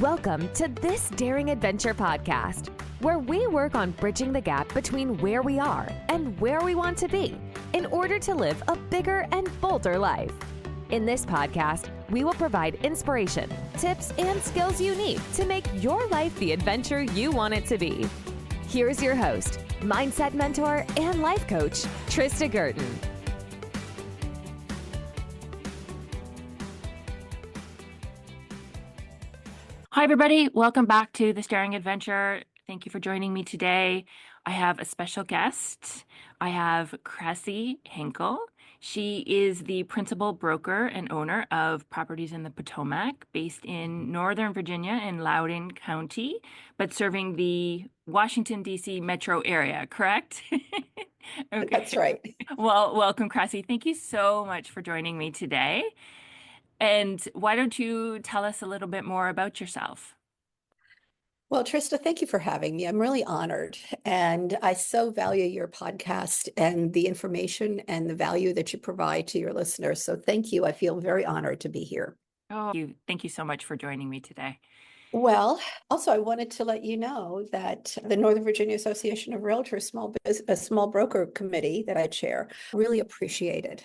Welcome to This Daring Adventure podcast, where we work on bridging the gap between where we are and where we want to be in order to live a bigger and bolder life. In this podcast, we will provide inspiration, tips, and skills you need to make your life the adventure you want it to be. Here's your host, mindset mentor, and life coach, Trista Gurton. Hi, everybody. Welcome back to This Daring Adventure. Thank you for joining me today. I have a special guest. I have Krasi Henkel. She is the principal broker and owner of properties in the Potomac, based in Northern Virginia in Loudoun County, but serving the Washington, D.C. metro area, correct? Okay. That's right. Well, welcome, Krasi. Thank you so much for joining me today. And why don't you tell us a little bit more about yourself? Well, Trista, thank you for having me. I'm really honored. And I so value your podcast and the information and the value that you provide to your listeners. So thank you. I feel very honored to be here. Oh, thank you so much for joining me today. Well, also, I wanted to let you know that the Northern Virginia Association of Realtors small broker committee that I chair really appreciated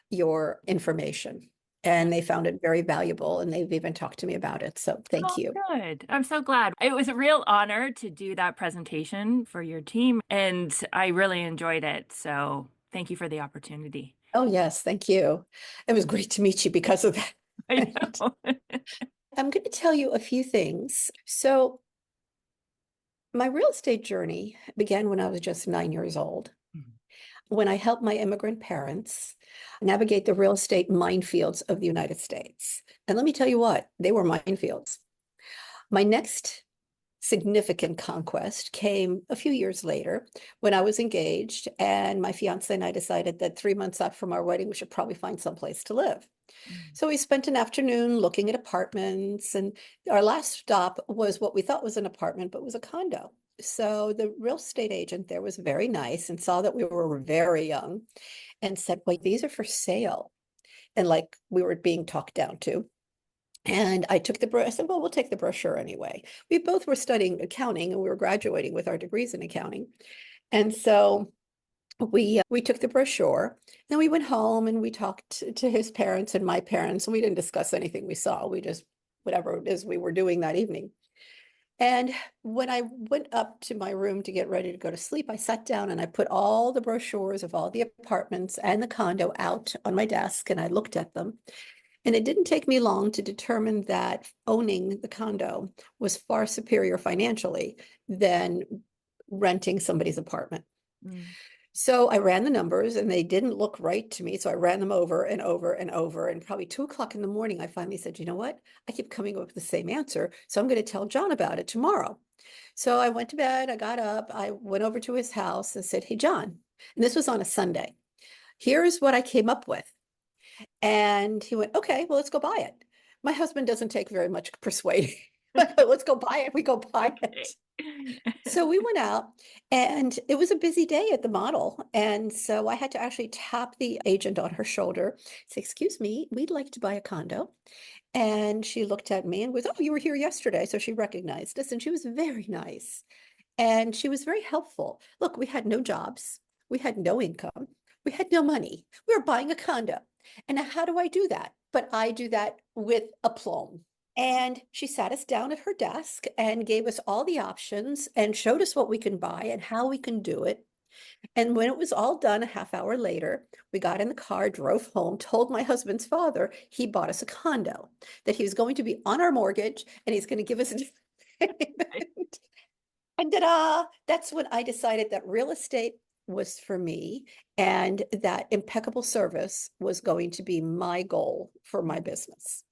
your information. And they found it very valuable, and they've even talked to me about it. So thank you. Good. I'm so glad. It was a real honor to do that presentation for your team, and I really enjoyed it. So thank you for the opportunity. Oh, yes. Thank you. It was great to meet you because of that. I know. I'm going to tell you a few things. So my real estate journey began when I was just 9 years old, when I helped my immigrant parents navigate the real estate minefields of the United States. And let me tell you what, they were minefields. My next significant conquest came a few years later when I was engaged, and my fiance and I decided that 3 months out from our wedding, we should probably find someplace to live. So we spent an afternoon looking at apartments, and our last stop was what we thought was an apartment, but was a condo. So the real estate agent there was very nice and saw that we were very young and said, "Wait, these are for sale." And like we were being talked down to. And I took I said, "Well, we'll take the brochure anyway." We both were studying accounting, and we were graduating with our degrees in accounting. And so we took the brochure, and we went home and we talked to his parents and my parents, and we didn't discuss anything we saw. We just, whatever it is we were doing that evening. And when I went up to my room to get ready to go to sleep, I sat down and I put all the brochures of all the apartments and the condo out on my desk, and I looked at them. And it didn't take me long to determine that owning the condo was far superior financially than renting somebody's apartment. So I ran the numbers, and they didn't look right to me. So I ran them over and over and over. And probably 2 o'clock in the morning, I finally said, "You know what? I keep coming up with the same answer. So I'm going to tell John about it tomorrow." So I went to bed. I got up. I went over to his house and said, "Hey, John," and this was on a Sunday, "here's what I came up with." And he went, "Okay, well, let's go buy it." My husband doesn't take very much persuading. Let's go buy it. We go buy it. So we went out, and it was a busy day at the model. And so I had to actually tap the agent on her shoulder, say, "Excuse me, we'd like to buy a condo." And she looked at me and was, "Oh, you were here yesterday." So she recognized us, and she was very nice. And she was very helpful. Look, we had no jobs. We had no income. We had no money. We were buying a condo. And now how do I do that? But I do that with aplomb. And she sat us down at her desk and gave us all the options and showed us what we can buy and how we can do it. And when it was all done, a half hour later, we got in the car, drove home, told my husband's father he bought us a condo, that he was going to be on our mortgage, and he's going to give us a payment. And ta-da! That's when I decided that real estate was for me, and that impeccable service was going to be my goal for my business.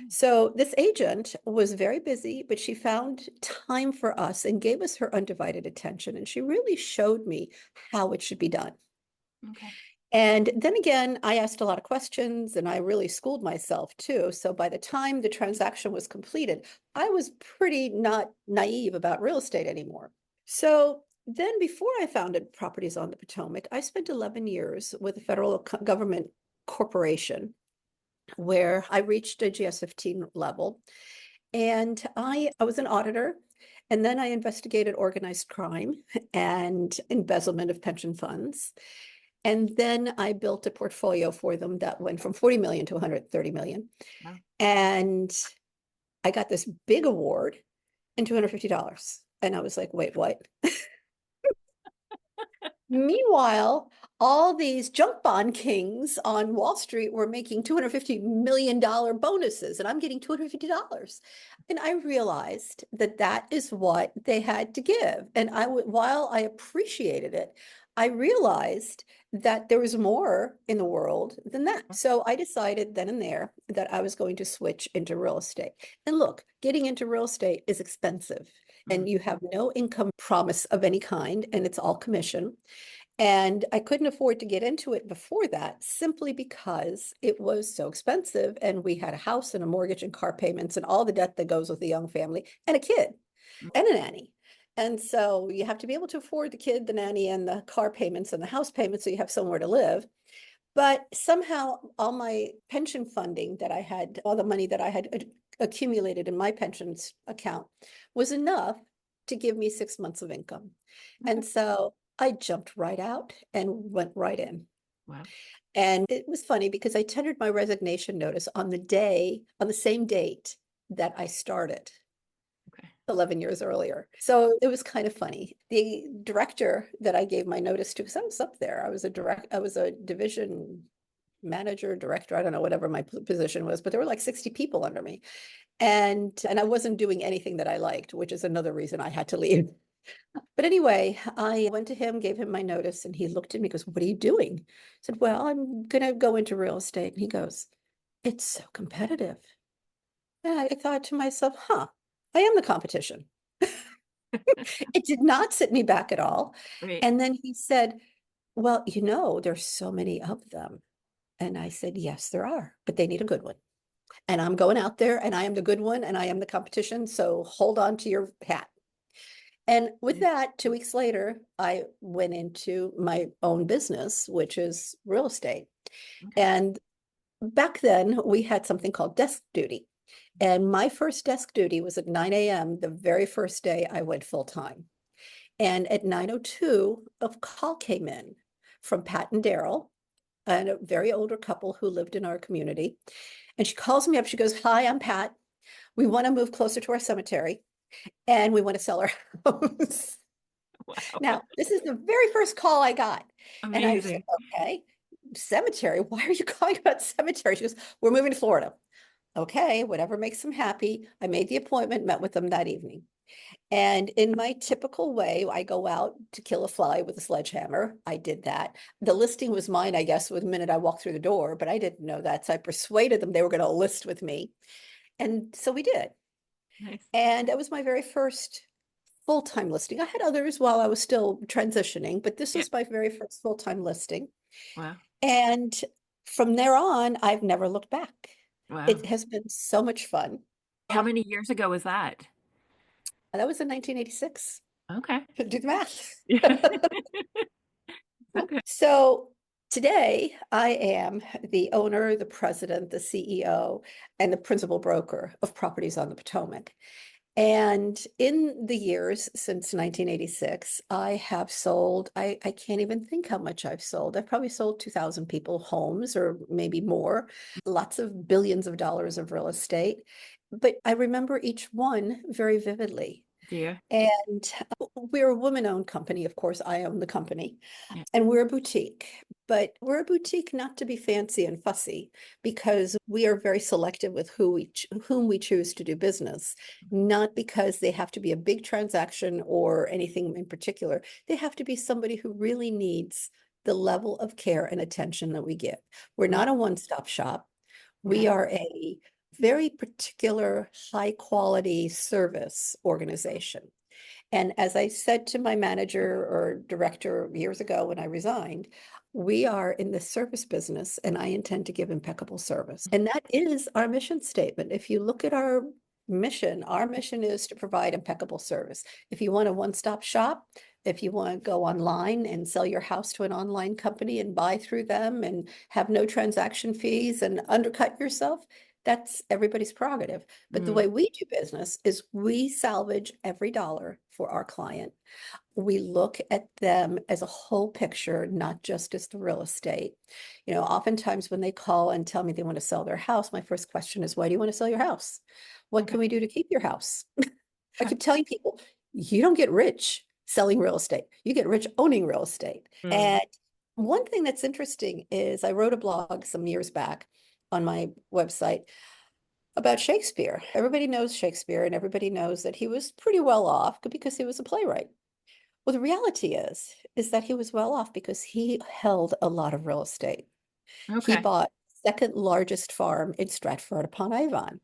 So this agent was very busy, but she found time for us and gave us her undivided attention. And she really showed me how it should be done. Okay. And then again, I asked a lot of questions, and I really schooled myself too. So by the time the transaction was completed, I was pretty not naive about real estate anymore. So then before I founded Properties on the Potomac, I spent 11 years with the federal government corporation, where I reached a GS-15 level. And I was an auditor, and then I investigated organized crime and embezzlement of pension funds. And then I built a portfolio for them that went from 40 million to 130 million. Wow. And I got this big award and $250. And I was like, wait, what? Meanwhile, all these junk bond kings on Wall Street were making $250 million bonuses, and I'm getting $250. And I realized that that is what they had to give. And while I appreciated it, I realized that there was more in the world than that. So I decided then and there that I was going to switch into real estate. And look, getting into real estate is expensive, and you have no income promise of any kind, and it's all commission. And I couldn't afford to get into it before that simply because it was so expensive. And we had a house and a mortgage and car payments and all the debt that goes with a young family and a kid and a nanny. And so you have to be able to afford the kid, the nanny, and the car payments and the house payments so you have somewhere to live. But somehow all my pension funding that I had, all the money that I had accumulated in my pensions account was enough to give me 6 months of income. And so I jumped right out and went right in. Wow. And it was funny because I tendered my resignation notice on the same date that I started. Okay. 11 years earlier. So it was kind of funny. The director that I gave my notice to, because I was up there, I was a division manager, director, I don't know, whatever my position was, but there were like 60 people under me. And I wasn't doing anything that I liked, which is another reason I had to leave. But anyway, I went to him, gave him my notice, and he looked at me, goes, "What are you doing?" I said, "Well, I'm gonna go into real estate." And he goes, "It's so competitive." And I thought to myself, I am the competition. It did not sit me back at all. Right. And then he said, "Well, there's so many of them." And I said, "Yes, there are, but they need a good one. And I'm going out there and I am the good one and I am the competition. So hold on to your hat." And with that, 2 weeks later, I went into my own business, which is real estate. Okay. And back then, we had something called desk duty. And my first desk duty was at 9 a.m. the very first day I went full time. And at 9:02, a call came in from Pat and Daryl, and a very older couple who lived in our community. And she calls me up. She goes, "Hi, I'm Pat. We want to move closer to our cemetery and we want to sell our house." Wow. Now, this is the very first call I got. And I said, Amazing. "Okay, cemetery. Why are you calling about cemetery?" She goes, "We're moving to Florida." Okay, whatever makes them happy. I made the appointment, met with them that evening. And in my typical way, I go out to kill a fly with a sledgehammer. I did that. The listing was mine, I guess, with the minute I walked through the door, but I didn't know that. So I persuaded them they were going to list with me. And so we did. Nice. And that was my very first full-time listing. I had others while I was still transitioning, but this Yeah. was my very first full-time listing. Wow. And from there on, I've never looked back. Wow. It has been so much fun. How many years ago was that? That was in 1986. Okay. Do the math. Okay. So today I am the owner, the president, the CEO, and the principal broker of Properties on the Potomac. And in the years since 1986, I have sold, I can't even think how much I've sold. I've probably sold 2,000 people homes or maybe more, lots of billions of dollars of real estate. But I remember each one very vividly. Dear. And we're a woman-owned company. Of course, I own the company. Yeah. And we're a boutique, but we're a boutique not to be fancy and fussy because we are very selective with whom we choose to do business, not because they have to be a big transaction or anything in particular. They have to be somebody who really needs the level of care and attention that we give. We're not a one-stop shop. We Okay. are a very particular high quality service organization. And as I said to my manager or director years ago when I resigned, we are in the service business and I intend to give impeccable service. And that is our mission statement. If you look at our mission is to provide impeccable service. If you want a one-stop shop, if you want to go online and sell your house to an online company and buy through them and have no transaction fees and undercut yourself, That's everybody's prerogative. But the way we do business is we salvage every dollar for our client. We look at them as a whole picture, not just as the real estate. Oftentimes when they call and tell me they want to sell their house, my first question is, why do you want to sell your house? What can we do to keep your house? I keep telling people, you don't get rich selling real estate. You get rich owning real estate. And one thing that's interesting is I wrote a blog some years back on my website about Shakespeare. Everybody knows Shakespeare, and everybody knows that he was pretty well off because he was a playwright. Well, the reality is that he was well off because he held a lot of real estate. He Okay. bought second largest farm in Stratford upon Avon.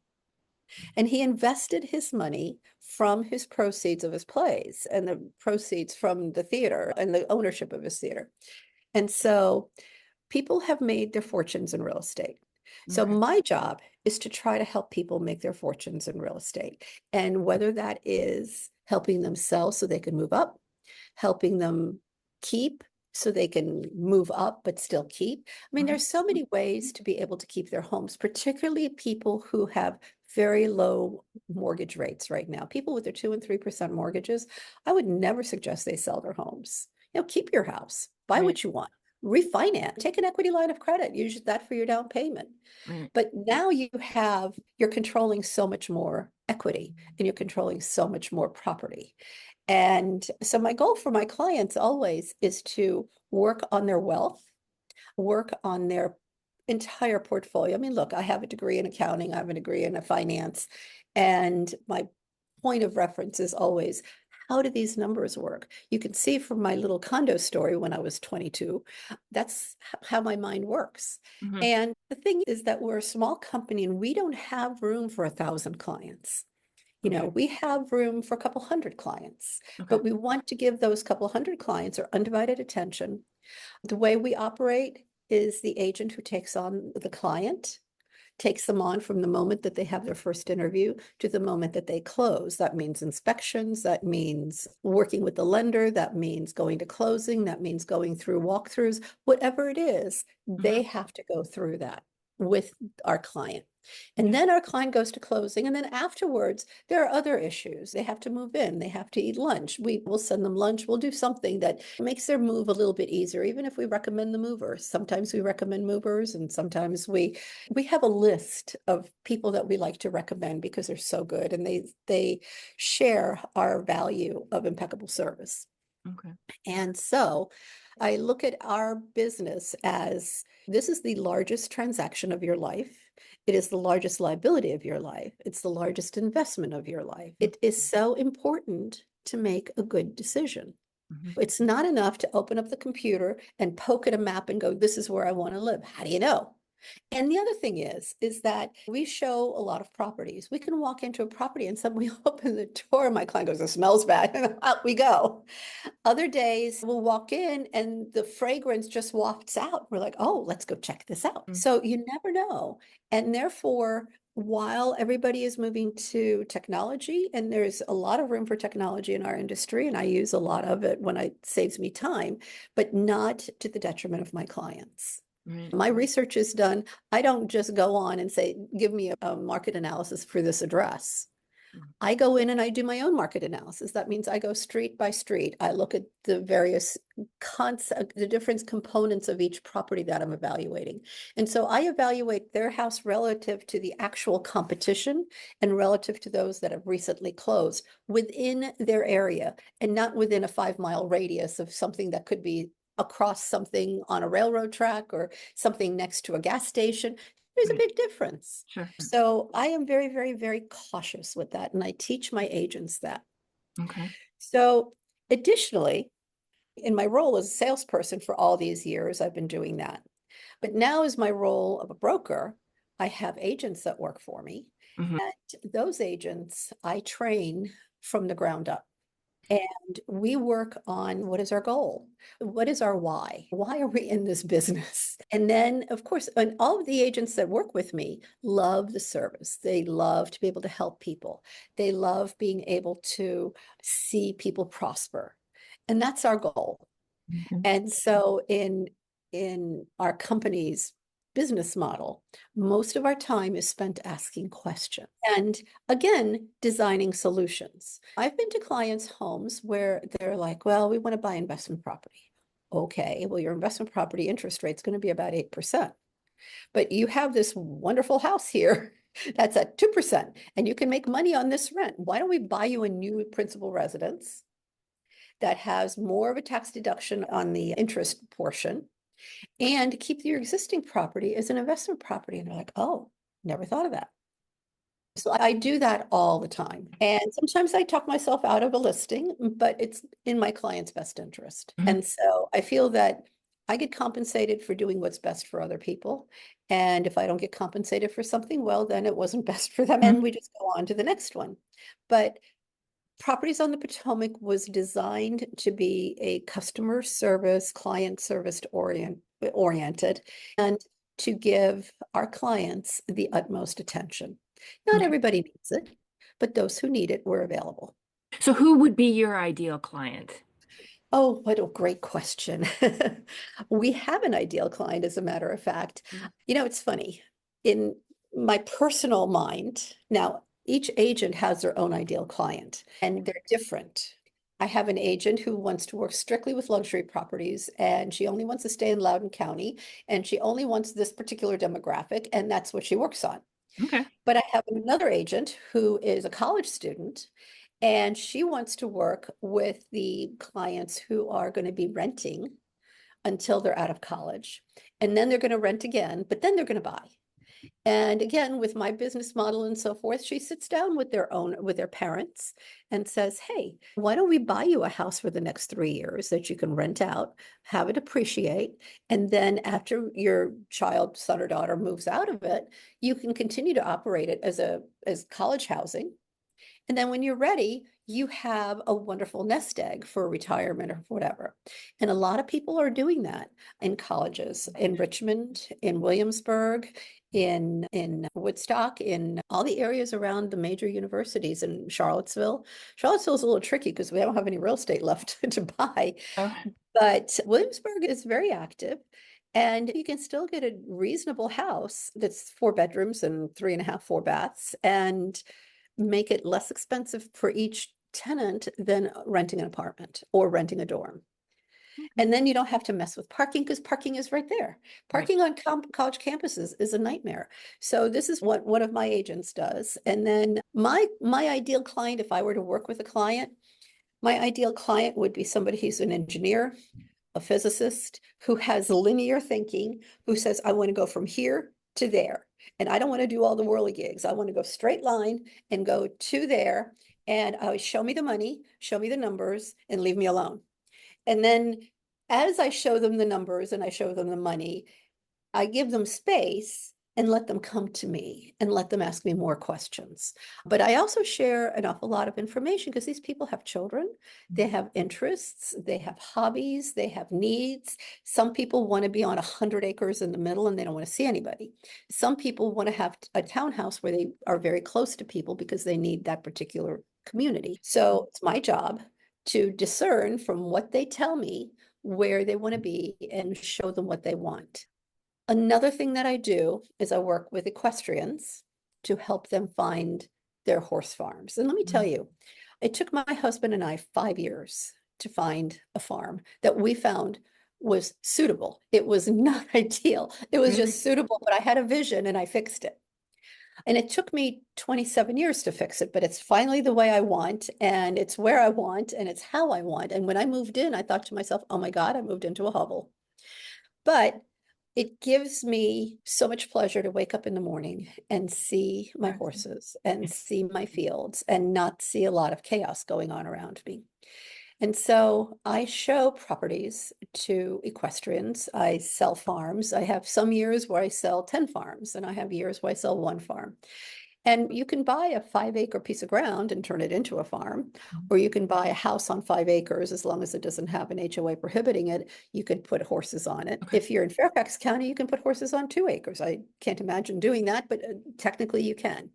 And he invested his money from his proceeds of his plays and the proceeds from the theater and the ownership of his theater. And so people have made their fortunes in real estate. So Okay. my job is to try to help people make their fortunes in real estate. And whether that is helping them sell so they can move up, helping them keep so they can move up but still keep. I mean, there's so many ways to be able to keep their homes, particularly people who have very low mortgage rates right now. People with their 2 and 3% mortgages, I would never suggest they sell their homes. Keep your house, buy what you want, refinance, take an equity line of credit, use that for your down payment. Right. But now you're controlling so much more equity and you're controlling so much more property. And so my goal for my clients always is to work on their wealth, work on their entire portfolio. I mean, look, I have a degree in accounting, I have a degree in finance, and my point of reference is always, how do these numbers work? You can see from my little condo story when I was 22, that's how my mind works. And the thing is that we're a small company and we don't have room for 1,000 clients. We have room for a couple hundred clients, but we want to give those couple hundred clients our undivided attention. The way we operate is the agent who takes on the client, takes them on from the moment that they have their first interview to the moment that they close. That means inspections, that means working with the lender, that means going to closing, that means going through walkthroughs, whatever it is, they have to go through that with our client. And then our client goes to closing. And then afterwards, there are other issues. They have to move in. They have to eat lunch. We will send them lunch. We'll do something that makes their move a little bit easier, even if we recommend the movers. Sometimes we recommend movers, and sometimes we have a list of people that we like to recommend because they're so good and they share our value of impeccable service. Okay. And so I look at our business as this is the largest transaction of your life. It is the largest liability of your life. It's the largest investment of your life. It is so important to make a good decision. It's not enough to open up the computer and poke at a map and go, this is where I want to live. How do you know? And the other thing is that we show a lot of properties. We can walk into a property and suddenly open the door. My client goes, it smells bad. And out we go. Other days we'll walk in and the fragrance just wafts out. We're like, oh, let's go check this out. So you never know. And therefore, while everybody is moving to technology, and there's a lot of room for technology in our industry, and I use a lot of it when it saves me time, but not to the detriment of my clients. My research is done. I don't just go on and say, give me a market analysis for this address. I go in and I do my own market analysis. That means I go street by street. I look at the various the different components of each property that I'm evaluating. And so I evaluate their house relative to the actual competition and relative to those that have recently closed within their area and not within a 5-mile radius of something that could be across something on a railroad track or something next to a gas station. There's a big difference. Sure. So I am very, very, very cautious with that. And I teach my agents that. Okay. So additionally, in my role as a salesperson for all these years, I've been doing that. But now as my role of a broker, I have agents that work for me. And those agents I train from the ground up. And we work on what is our goal? What is our why? Why are we in this business? And then, of course, and all of the agents that work with me love the service. They love to be able to help people. They love being able to see people prosper. And that's our goal. And so in our company's business model, most of our time is spent asking questions and again, designing solutions. I've been to clients' homes where they're like, well, we want to buy investment property. Okay, well, your investment property interest rate is going to be about 8%. But you have this wonderful house here that's at 2%, and you can make money on this rent. Why don't we buy you a new principal residence that has more of a tax deduction on the interest portion and keep your existing property as an investment property? And they're like, oh, never thought of that. So I do that all the time. And sometimes I talk myself out of a listing, but it's in my client's best interest. Mhm. And so I feel that I get compensated for doing what's best for other people. And if I don't get compensated for something, well, then it wasn't best for them. And we just go on to the next one. But Properties on the Potomac was designed to be a customer service, client service oriented, and to give our clients the utmost attention. Not Okay. everybody needs it, but those who need it were available. So who would be your ideal client? Oh, what a great question. We have an ideal client, as a matter of fact. You know, it's funny. In my personal mind, now each agent has their own ideal client and they're different. I have an agent who wants to work strictly with luxury properties and she only wants to stay in Loudoun County and she only wants this particular demographic and that's what she works on. Okay. But I have another agent who is a college student and she wants to work with the clients who are going to be renting until they're out of college. And then they're going to rent again, but then they're going to buy. And again, with my business model and so forth, she sits down with their parents and says, hey, why don't we buy you a house for the next 3 years that you can rent out, have it appreciate. And then after your child, son or daughter moves out of it, you can continue to operate it as college housing. And then when you're ready, you have a wonderful nest egg for retirement or whatever. And a lot of people are doing that in colleges, in Richmond, in Williamsburg, in Woodstock, in all the areas around the major universities in Charlottesville. Charlottesville is a little tricky because we don't have any real estate left to buy, Oh, but Williamsburg is very active. And you can still get a reasonable house that's 4 bedrooms and 3.5, 4 baths, and make it less expensive for each tenant than renting an apartment or renting a dorm. And then you don't have to mess with parking because parking is right there. right. Parking on college campuses is a nightmare. So this is what one of my agents does. And then my ideal client, if I were to work with a client, my ideal client would be somebody who's an engineer, a physicist who has linear thinking, who says, I want to go from here to there. And I don't want to do all the whirligigs. I want to go straight line and go to there and show me the money, show me the numbers, and leave me alone. And then as I show them the numbers and I show them the money, I give them space and let them come to me and let them ask me more questions. But I also share an awful lot of information because these people have children, they have interests, they have hobbies, they have needs. Some people want to be on 100 acres in the middle and they don't want to see anybody. Some people want to have a townhouse where they are very close to people because they need that particular community. So it's my job to discern from what they tell me where they want to be and show them what they want. Another thing that I do is I work with equestrians to help them find their horse farms. And let me tell you, it took my husband and I 5 years to find a farm that we found was suitable. It was not ideal. It was Really? just suitable, but I had a vision and I fixed it. And it took me 27 years to fix it, but it's finally the way I want, and it's where I want, and it's how I want. And when I moved in, I thought to myself, oh my God, I moved into a hovel. But it gives me so much pleasure to wake up in the morning and see my horses and see my fields and not see a lot of chaos going on around me. And so I show properties to equestrians. I sell farms. I have some years where I sell 10 farms, and I have years where I sell 1 farm. And you can buy a 5-acre piece of ground and turn it into a farm, or you can buy a house on 5 acres as long as it doesn't have an HOA prohibiting it. You can put horses on it. Okay. If you're in Fairfax County, you can put horses on 2 acres. I can't imagine doing that, but technically you can.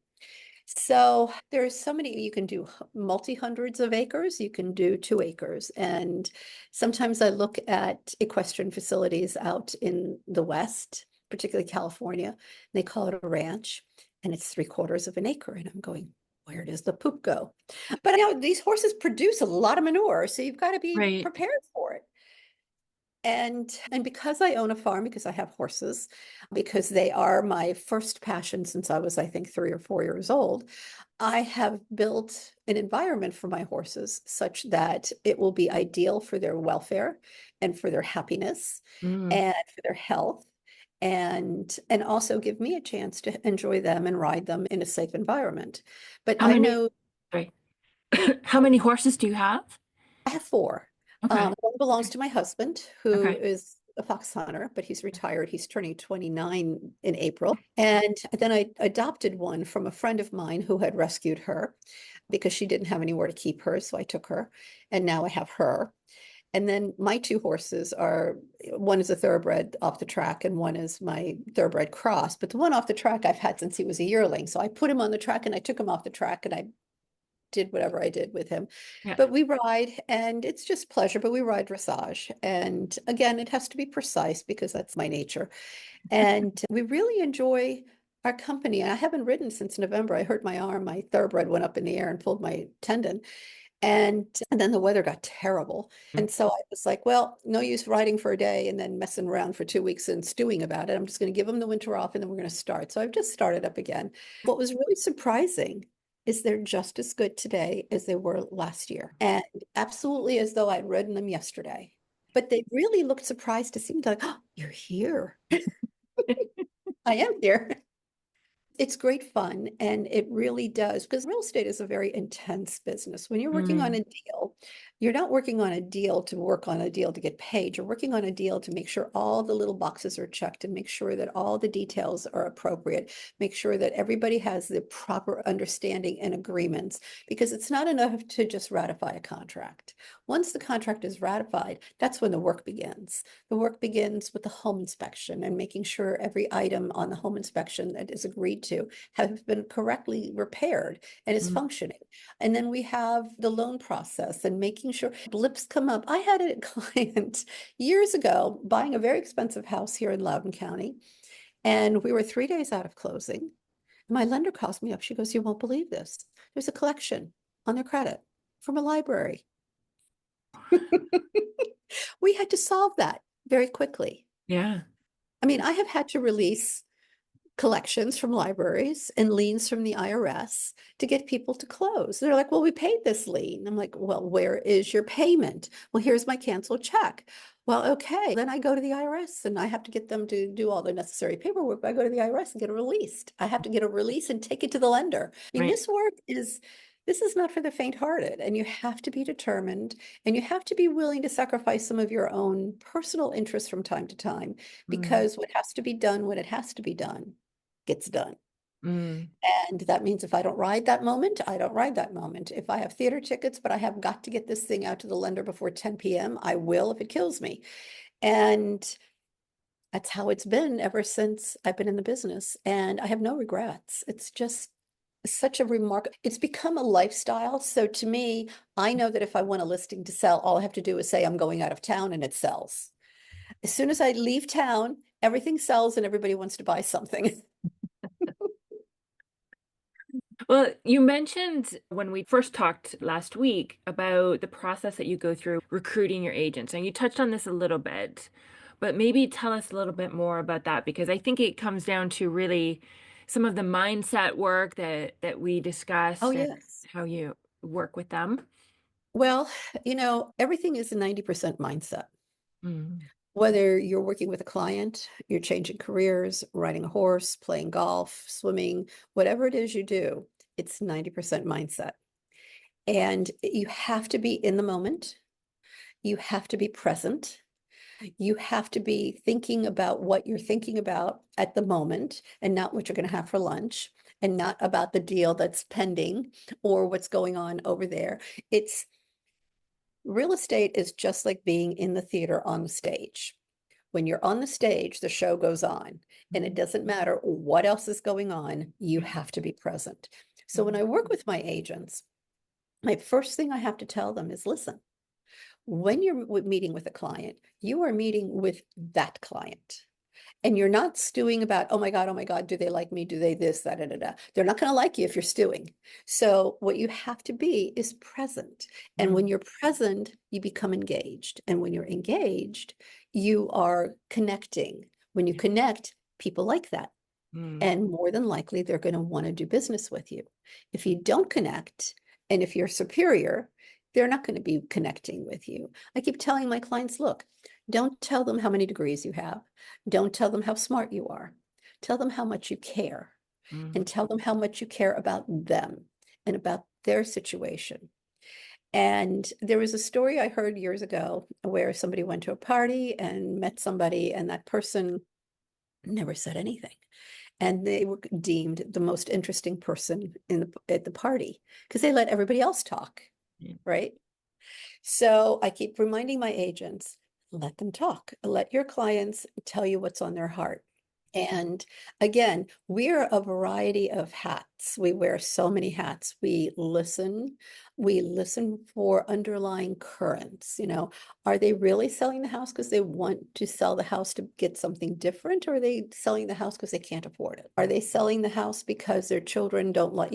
So there's so many, you can do multi-hundreds of acres, you can do 2 acres. And sometimes I look at equestrian facilities out in the West particularly California. They call it a ranch, and it's 3/4 of an acre. And I'm going, where does the poop go? But these horses produce a lot of manure, so you've got to be Right. prepared for it. And because I own a farm, because I have horses, because they are my first passion since I was, I think, 3 or 4 years old, I have built an environment for my horses such that it will be ideal for their welfare and for their happiness Mm. and for their health and also give me a chance to enjoy them and ride them in a safe environment. But How I many, know sorry, how many horses do you have? I have four. Okay. One belongs to my husband, who Okay. is a fox hunter, but he's retired. He's turning 29 in April. And then I adopted one from a friend of mine who had rescued her because she didn't have anywhere to keep her. So I took her, and now I have her. And then my two horses are, one is a thoroughbred off the track, and one is my thoroughbred cross. But the one off the track I've had since he was a yearling. So I put him on the track and I took him off the track and I did whatever I did with him. Yeah. But we ride, and it's just pleasure, but we ride dressage. And again, it has to be precise because that's my nature. And we really enjoy our company. I haven't ridden since November. I hurt my arm. My thoroughbred went up in the air and pulled my tendon. And then the weather got terrible. And so I was like, well, no use riding for a day and then messing around for 2 weeks and stewing about it. I'm just going to give them the winter off and then we're going to start. So I've just started up again. What was really surprising is they're just as good today as they were last year. And absolutely as though I'd ridden them yesterday. But they really looked surprised to see me, like, oh, you're here. I am here. It's great fun, and it really does, because real estate is a very intense business. When you're working on Mm. a deal, you're not working on a deal to work on a deal to get paid. You're working on a deal to make sure all the little boxes are checked and make sure that all the details are appropriate, make sure that everybody has the proper understanding and agreements, because it's not enough to just ratify a contract. Once the contract is ratified, that's when the work begins. The work begins with the home inspection and making sure every item on the home inspection that is agreed to has been correctly repaired and is Mm. functioning. And then we have the loan process and making sure blips come up. I had a client years ago buying a very expensive house here in Loudoun County, and we were 3 days out of closing. My lender calls me up. She goes, "You won't believe this. There's a collection on their credit from a library." We had to solve that very quickly. Yeah. I mean, I have had to release collections from libraries and liens from the IRS to get people to close. They're like, well, we paid this lien. I'm like, well, where is your payment? Well, here's my canceled check. Well, okay. Then I go to the IRS and I have to get them to do all the necessary paperwork. But I go to the IRS and get it released. I have to get a release and take it to the lender. I mean, Right. this is not for the faint-hearted, and you have to be determined, and you have to be willing to sacrifice some of your own personal interests from time to time, Mm. because what has to be done when it has to be done gets done. Mm. And that means if I don't ride that moment, I don't ride that moment. If I have theater tickets, but I have got to get this thing out to the lender before 10 p.m., I will if it kills me. And that's how it's been ever since I've been in the business. And I have no regrets. It's just such a it's become a lifestyle. So to me, I know that if I want a listing to sell, all I have to do is say I'm going out of town and it sells. As soon as I leave town, everything sells and everybody wants to buy something. Well, you mentioned when we first talked last week about the process that you go through recruiting your agents, and you touched on this a little bit, but maybe tell us a little bit more about that, because I think it comes down to really some of the mindset work that we Oh, discussed and yes. how you work with them. Well, everything is a 90% mindset. Mm. Whether you're working with a client, you're changing careers, riding a horse, playing golf, swimming, whatever it is you do, it's 90% mindset. And you have to be in the moment. You have to be present. You have to be thinking about what you're thinking about at the moment and not what you're going to have for lunch and not about the deal that's pending or what's going on over there. It's Real estate is just like being in the theater on the stage. When you're on the stage, the show goes on, and it doesn't matter what else is going on, you have to be present. So when I work with my agents, my first thing I have to tell them is, listen, when you're meeting with a client, you are meeting with that client. And you're not stewing about, oh my God, do they like me? Do they this, that, da, da, da. They're not going to like you if you're stewing. So what you have to be is present. And when you're present, you become engaged. And when you're engaged, you are connecting. When you connect, people like that. And more than likely, they're going to want to do business with you. If you don't connect, and if you're superior, they're not going to be connecting with you. I keep telling my clients, look, don't tell them how many degrees you have. Don't tell them how smart you are. Tell them how much you care, and tell them how much you care about them and about their situation. And there was a story I heard years ago where somebody went to a party and met somebody, and that person never said anything. And they were deemed the most interesting person at the party because they let everybody else talk, right? So I keep reminding my agents, let them talk. Let your clients tell you what's on their heart. And again, we're a variety of hats. We wear so many hats. We listen for underlying currents. Are they really selling the house because they want to sell the house to get something different? Or are they selling the house because they can't afford it? Are they selling the house because their children you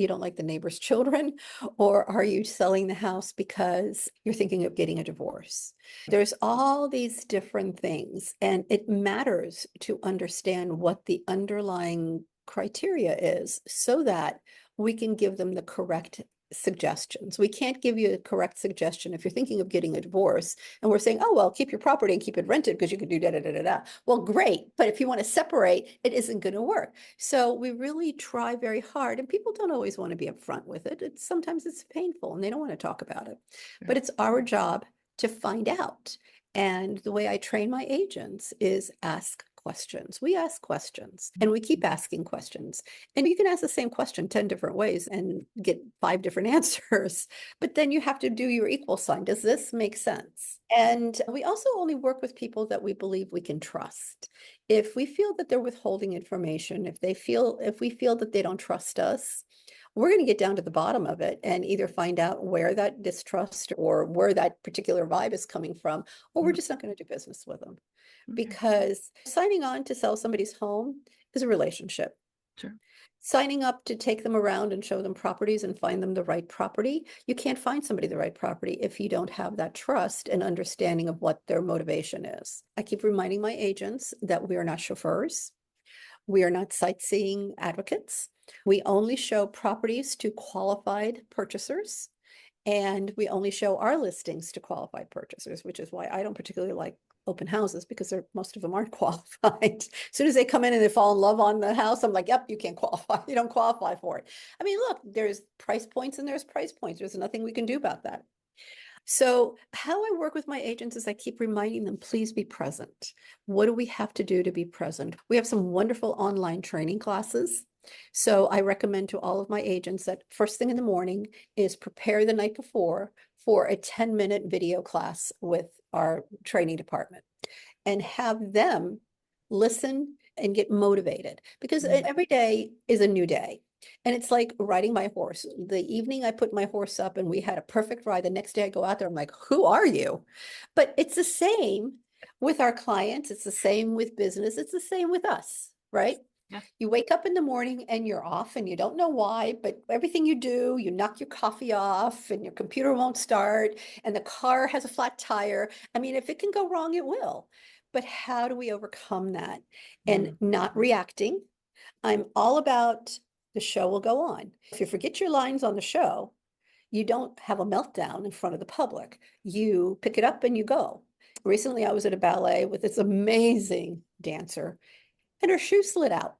don't like the neighbor's children? Or are you selling the house because you're thinking of getting a divorce? There's all these different things, and it matters to understand what the underlying criteria is so that we can give them the correct suggestions. We can't give you a correct suggestion if you're thinking of getting a divorce and we're saying, oh, well, keep your property and keep it rented because you can do da da da da da. Well, great. But if you want to separate, it isn't going to work. So we really try very hard, and people don't always want to be upfront with it. Sometimes it's painful and they don't want to talk about it. But it's our job to find out. And the way I train my agents is ask questions. We ask questions and we keep asking questions. And you can ask the same question 10 different ways and get 5 different answers. But then you have to do your equal sign. Does this make sense? And we also only work with people that we believe we can trust. If we feel that they're withholding information, if we feel that they don't trust us, we're going to get down to the bottom of it and either find out where that distrust or where that particular vibe is coming from, or we're just not going to do business with them. Because signing on to sell somebody's home is a relationship. Sure. Signing up to take them around and show them properties and find them the right property, you can't find somebody the right property if you don't have that trust and understanding of what their motivation is. I keep reminding my agents that we are not chauffeurs. We are not sightseeing advocates. We only show properties to qualified purchasers, and we only show our listings to qualified purchasers, which is why I don't particularly like open houses because most of them aren't qualified. As soon as they come in and they fall in love on the house, I'm like, yep, you can't qualify. You don't qualify for it. I mean, look, there's price points and there's price points. There's nothing we can do about that. So how I work with my agents is I keep reminding them, please be present. What do we have to do to be present? We have some wonderful online training classes. So I recommend to all of my agents that first thing in the morning is prepare the night before for a 10-minute video class with our training department and have them listen and get motivated because every day is a new day. And it's like riding my horse. The evening I put my horse up and we had a perfect ride. The next day I go out there, I'm like, who are you? But it's the same with our clients. It's the same with business. It's the same with us, right? Yeah. You wake up in the morning and you're off and you don't know why, but everything you do, you knock your coffee off and your computer won't start and the car has a flat tire. I mean, if it can go wrong, it will. But how do we overcome that? And not reacting. I'm all about the show will go on. If you forget your lines on the show, you don't have a meltdown in front of the public. You pick it up and you go. Recently, I was at a ballet with this amazing dancer and her shoe slid out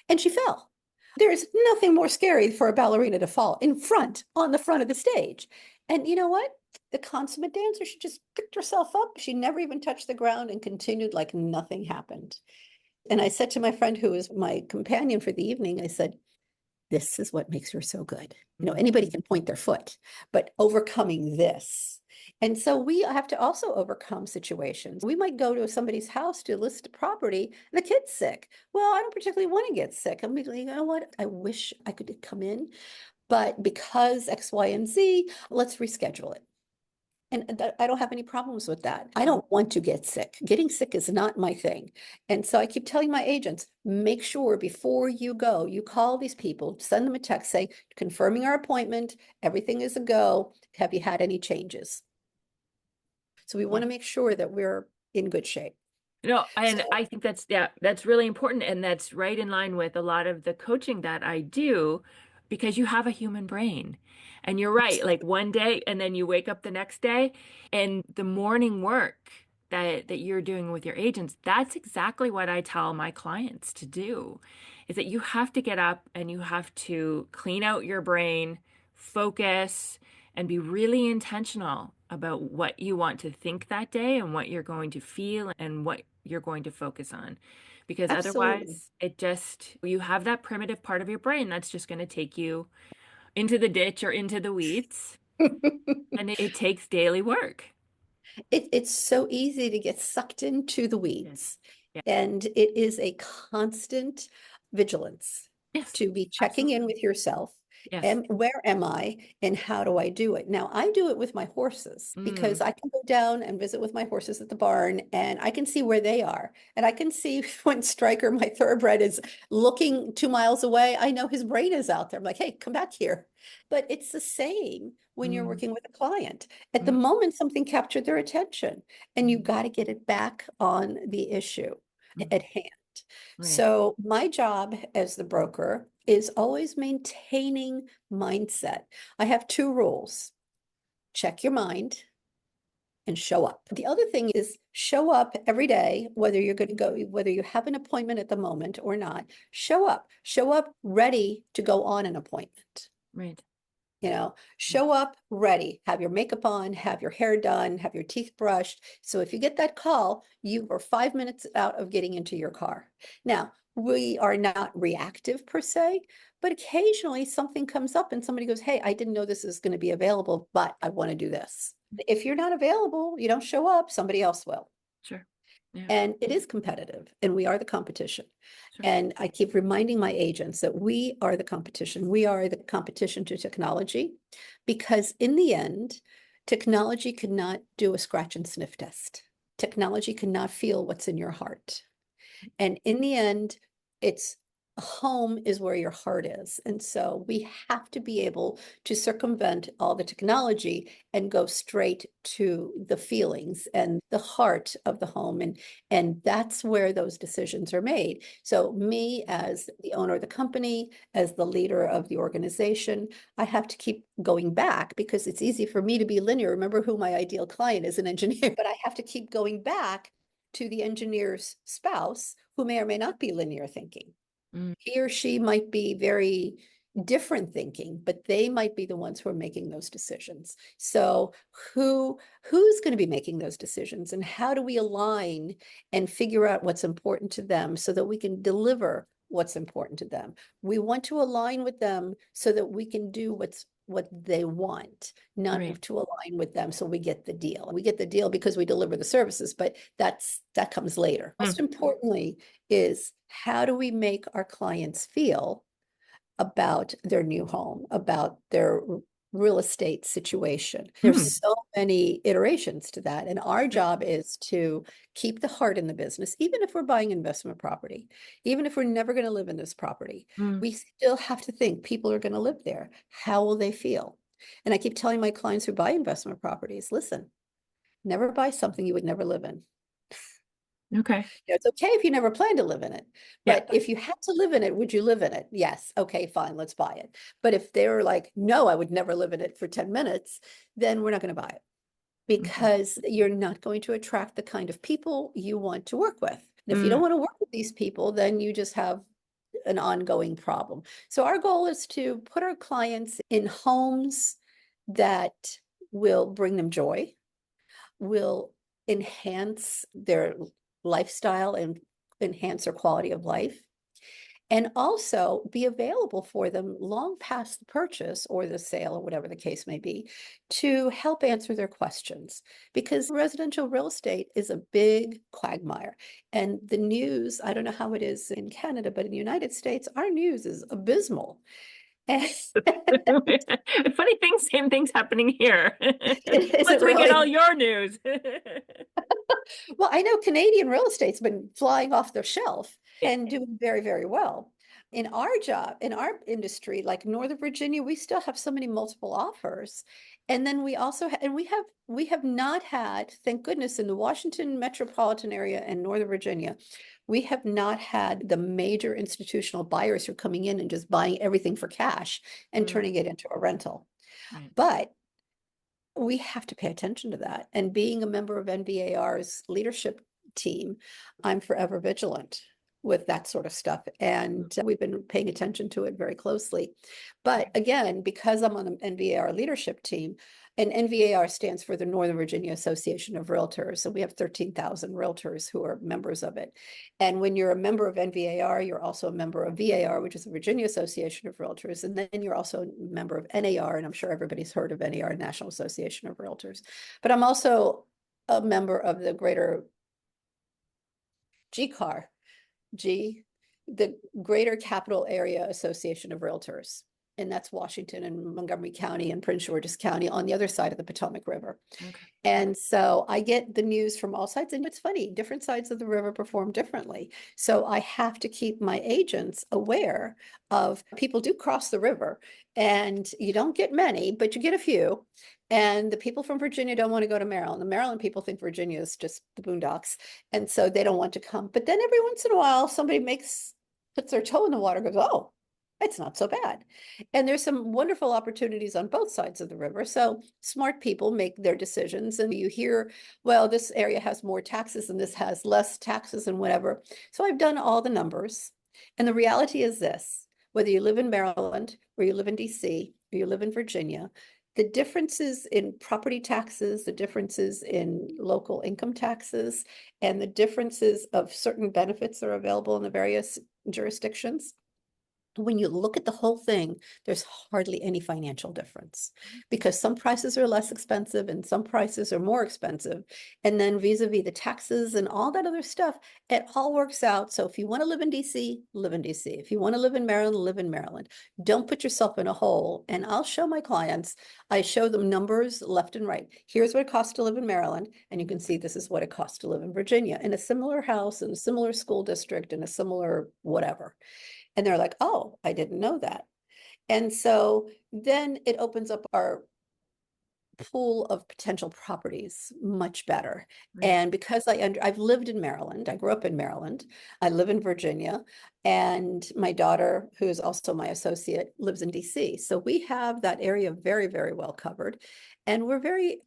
and she fell. There's nothing more scary for a ballerina to fall on the front of the stage. And you know what? The consummate dancer, she just picked herself up. She never even touched the ground and continued like nothing happened. And I said to my friend who was my companion for the evening, I said, this is what makes her so good. Anybody can point their foot, but overcoming this. And so we have to also overcome situations. We might go to somebody's house to list a property and the kid's sick. Well, I don't particularly want to get sick. I'm like, you know what? I wish I could come in, but because X, Y, and Z, let's reschedule it. And I don't have any problems with that. I don't want to get sick. Getting sick is not my thing. And so I keep telling my agents, make sure before you go, you call these people, send them a text, say, confirming our appointment, everything is a go. Have you had any changes? So we want to make sure that we're in good shape. No, and So I think that's really important, and that's right in line with a lot of the coaching that I do, because you have a human brain. And you're right, like one day and then you wake up the next day, and the morning work that you're doing with your agents, that's exactly what I tell my clients to do. Is that you have to get up and you have to clean out your brain, focus, and be really intentional about what you want to think that day and what you're going to feel and what you're going to focus on. Because absolutely. otherwise, you have that primitive part of your brain that's just going to take you into the ditch or into the weeds. And it takes daily work. It's so easy to get sucked into the Yes. weeds. Yeah. And it is a constant vigilance Yes. to be checking in Absolutely. with yourself. Yes. And where am I and how do I do it? Now, I do it with my horses because Mm. I can go down and visit with my horses at the barn and I can see where they are. And I can see when Striker, my thoroughbred, is looking 2 miles away. I know his brain is out there. I'm like, hey, come back here. But it's the same when you're Mm. working with a client. At the Mm. moment, something captured their attention, and you Mm. got to get it back on the issue Mm. at hand. Right. So my job as the broker is always maintaining mindset. I have two rules. Check your mind and show up. The other thing is show up every day, whether you're going to go, whether you have an appointment at the moment or not, show up ready to go on an appointment. Right. Show up ready, have your makeup on, have your hair done, have your teeth brushed. So if you get that call, you are 5 minutes out of getting into your car. Now, we are not reactive per se, but occasionally something comes up and somebody goes, hey, I didn't know this is going to be available, but I want to do this. If you're not available, you don't show up, somebody else will. Sure. Yeah. And it is competitive, and we are the competition. Sure. And I keep reminding my agents that we are the competition. We are the competition to technology, because in the end, technology cannot do a scratch and sniff test. Technology cannot feel what's in your heart. And in the end, it's home is where your heart is. And so we have to be able to circumvent all the technology and go straight to the feelings and the heart of the home. And that's where those decisions are made. So me as the owner of the company, as the leader of the organization, I have to keep going back because it's easy for me to be linear. Remember who my ideal client is, an engineer, but I have to keep going back to the engineer's spouse who may or may not be linear thinking. Mm. He or she might be very different thinking, but they might be the ones who are making those decisions. So who's going to be making those decisions, and how do we align and figure out what's important to them so that we can deliver what's important to them? We want to align with them so that we can do what they want, not Right. to align with them so we get the deal. We get the deal because we deliver the services, but that comes later. Mm. Most importantly is, how do we make our clients feel about their new home, about their real estate situation? There's so many iterations to that. And our job is to keep the heart in the business, even if we're buying investment property, even if we're never going to live in this property, Mm. we still have to think people are going to live there. How will they feel? And I keep telling my clients who buy investment properties, listen, never buy something you would never live in. Okay. It's okay if you never plan to live in it, Yeah. but if you had to live in it, would you live in it? Yes. Okay, fine, let's buy it. But if they were like, no, I would never live in it for 10 minutes, then we're not going to buy it, Okay. because you're not going to attract the kind of people you want to work with. And if you don't Mm. want to work with these people, then you just have an ongoing problem. So our goal is to put our clients in homes that will bring them joy, will enhance their lifestyle and enhance their quality of life, and also be available for them long past the purchase or the sale or whatever the case may be, to help answer their questions. Because residential real estate is a big quagmire. And the news, I don't know how it is in Canada, but in the United States, our news is abysmal. And Funny things, same things happening here. is Once it we get all really? your news. Well, I know Canadian real estate's been flying off the shelf Yeah. and doing very, very well. In our job, in our industry, like Northern Virginia, we still have so many multiple offers. And then we also and we have not had, thank goodness, in the Washington metropolitan area and Northern Virginia, we have not had the major institutional buyers who are coming in and just buying everything for cash and Mm, turning it into a rental. right. But we have to pay attention to that. And being a member of NVAR's leadership team, I'm forever vigilant with that sort of stuff. And we've been paying attention to it very closely. But again, because I'm on the NVAR leadership team, and NVAR stands for the Northern Virginia Association of Realtors. So we have 13,000 realtors who are members of it. And when you're a member of NVAR, you're also a member of VAR, which is the Virginia Association of Realtors. And then you're also a member of NAR, and I'm sure everybody's heard of NAR, National Association of Realtors. But I'm also a member of the greater GCAR, the Greater Capital Area Association of Realtors. And that's Washington and Montgomery County and Prince George's County on the other side of the Potomac River. Okay. And so I get the news from all sides, and it's funny, different sides of the river perform differently. So I have to keep my agents aware of people do cross the river, and you don't get many, but you get a few. And the people from Virginia don't want to go to Maryland. The Maryland people think Virginia is just the boondocks, and so they don't want to come. But then every once in a while, somebody puts their toe in the water, goes, oh, it's not so bad. And there's some wonderful opportunities on both sides of the river. So smart people make their decisions, and you hear, well, this area has more taxes and this has less taxes and whatever. So I've done all the numbers. And the reality is this, whether you live in Maryland or you live in DC or you live in Virginia, the differences in property taxes, the differences in local income taxes, and the differences of certain benefits that are available in the various jurisdictions, when you look at the whole thing, there's hardly any financial difference because some prices are less expensive and some prices are more expensive. And then vis-a-vis the taxes and all that other stuff, it all works out. So if you want to live in DC, live in DC. If you want to live in Maryland, live in Maryland. Don't put yourself in a hole. And I'll show my clients, I show them numbers left and right. Here's what it costs to live in Maryland. And you can see this is what it costs to live in Virginia, in a similar house, in a similar school district, in a similar whatever. And they're like, oh, I didn't know that. And so then it opens up our pool of potential properties much better. Right. And because I've lived in Maryland, I grew up in Maryland, I live in Virginia, and my daughter, who is also my associate, lives in DC. So we have that area very, very well covered. And we're very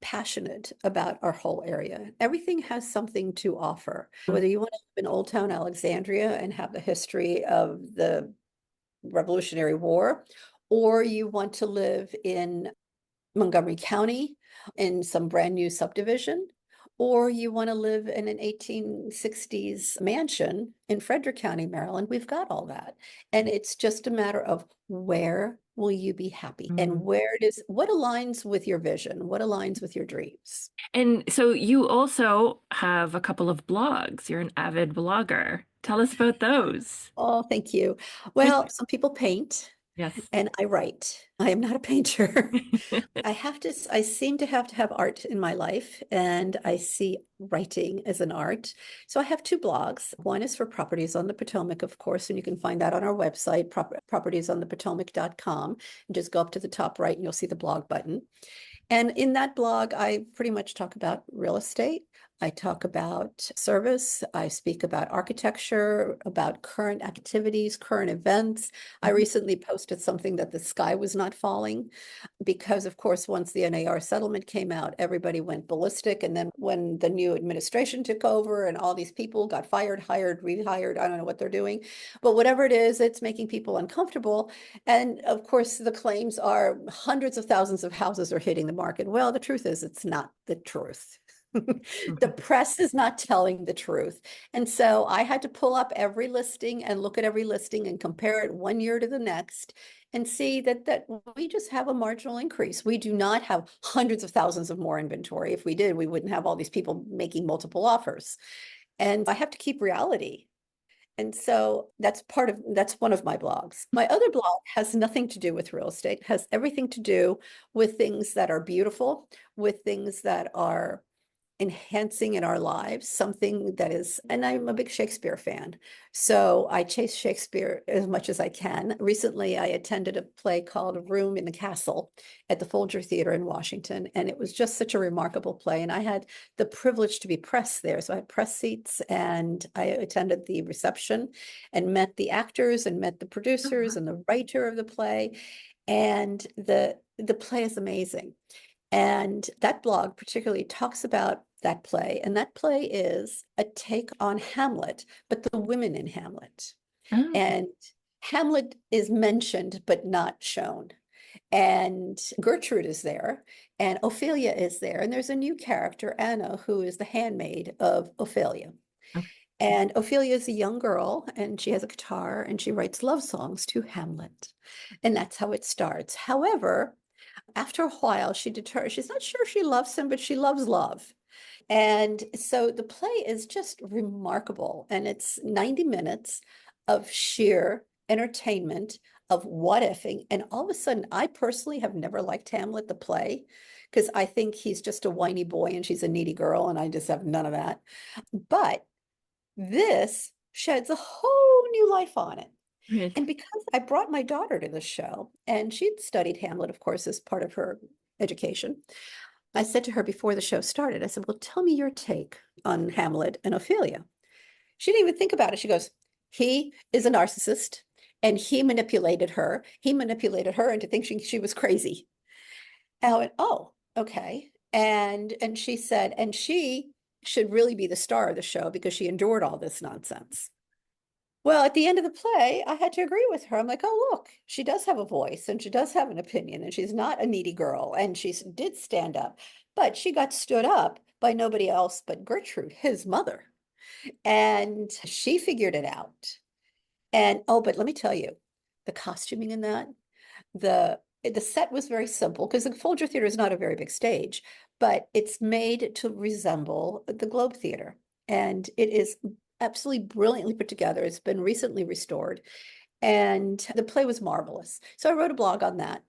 passionate about our whole area. Everything has something to offer. Whether you want to live in Old Town Alexandria and have the history of the Revolutionary War, or you want to live in Montgomery County in some brand new subdivision, or you want to live in an 1860s mansion in Frederick County, Maryland, we've got all that. And it's just a matter of where will you be happy and where it is, what aligns with your vision, what aligns with your dreams. And so you also have a couple of blogs. You're an avid blogger. Tell us about those. Oh, thank you. Well, some people paint Yes. and I write. I am not a painter. I seem to have art in my life, and I see writing as an art. So I have two blogs. One is for Properties on the Potomac, of course, and you can find that on our website, propertiesonthepotomac.com. And just go up to the top right and you'll see the blog button. And in that blog, I pretty much talk about real estate. I talk about service. I speak about architecture, about current activities, current events. I recently posted something that the sky was not falling because, of course, once the NAR settlement came out, everybody went ballistic. And then when the new administration took over and all these people got fired, hired, rehired, I don't know what they're doing, but whatever it is, it's making people uncomfortable. And of course, the claims are hundreds of thousands of houses are hitting the market. Well, the truth is, it's not the truth. The press is not telling the truth. And so I had to pull up every listing and look at every listing and compare it 1 year to the next and see that we just have a marginal increase. We do not have hundreds of thousands of more inventory. If we did, we wouldn't have all these people making multiple offers. And I have to keep reality. And so that's one of my blogs. My other blog has nothing to do with real estate, has everything to do with things that are beautiful, with things that are enhancing in our lives, something that is, and I'm a big Shakespeare fan. So I chase Shakespeare as much as I can. Recently, I attended a play called A Room in the Castle at the Folger Theater in Washington, and it was just such a remarkable play. And I had the privilege to be press there. So I had press seats and I attended the reception and met the actors and met the producers and the writer of the play. And the play is amazing. And that blog particularly talks about that play. And that play is a take on Hamlet, but the women in Hamlet. Oh, And Hamlet is mentioned, but not shown. And Gertrude is there, and Ophelia is there. And there's a new character, Anna, who is the handmaid of Ophelia. okay. And Ophelia is a young girl, and she has a guitar, and she writes love songs to Hamlet. And that's how it starts. However, after a while, she's not sure she loves him, but she loves love. And so the play is just remarkable. And it's 90 minutes of sheer entertainment, of what ifing. And all of a sudden, I personally have never liked Hamlet, the play, because I think he's just a whiny boy and she's a needy girl, and I just have none of that. But this sheds a whole new life on it. Right. And because I brought my daughter to the show, and she'd studied Hamlet, of course, as part of her education, I said to her before the show started, I said, well, tell me your take on Hamlet and Ophelia. She didn't even think about it. She goes, he is a narcissist and he manipulated her. He manipulated her into thinking she was crazy. And I went, oh, okay. And she said, and she should really be the star of the show because she endured all this nonsense. Well, at the end of the play, I had to agree with her. I'm like, oh, look, she does have a voice and she does have an opinion and she's not a needy girl and she did stand up, but she got stood up by nobody else but Gertrude, his mother. And she figured it out. And oh, but let me tell you, the costuming in that, the set was very simple because the Folger Theater is not a very big stage, but it's made to resemble the Globe Theater. And it is absolutely brilliantly put together. It's been recently restored. And the play was marvelous. So I wrote a blog on that.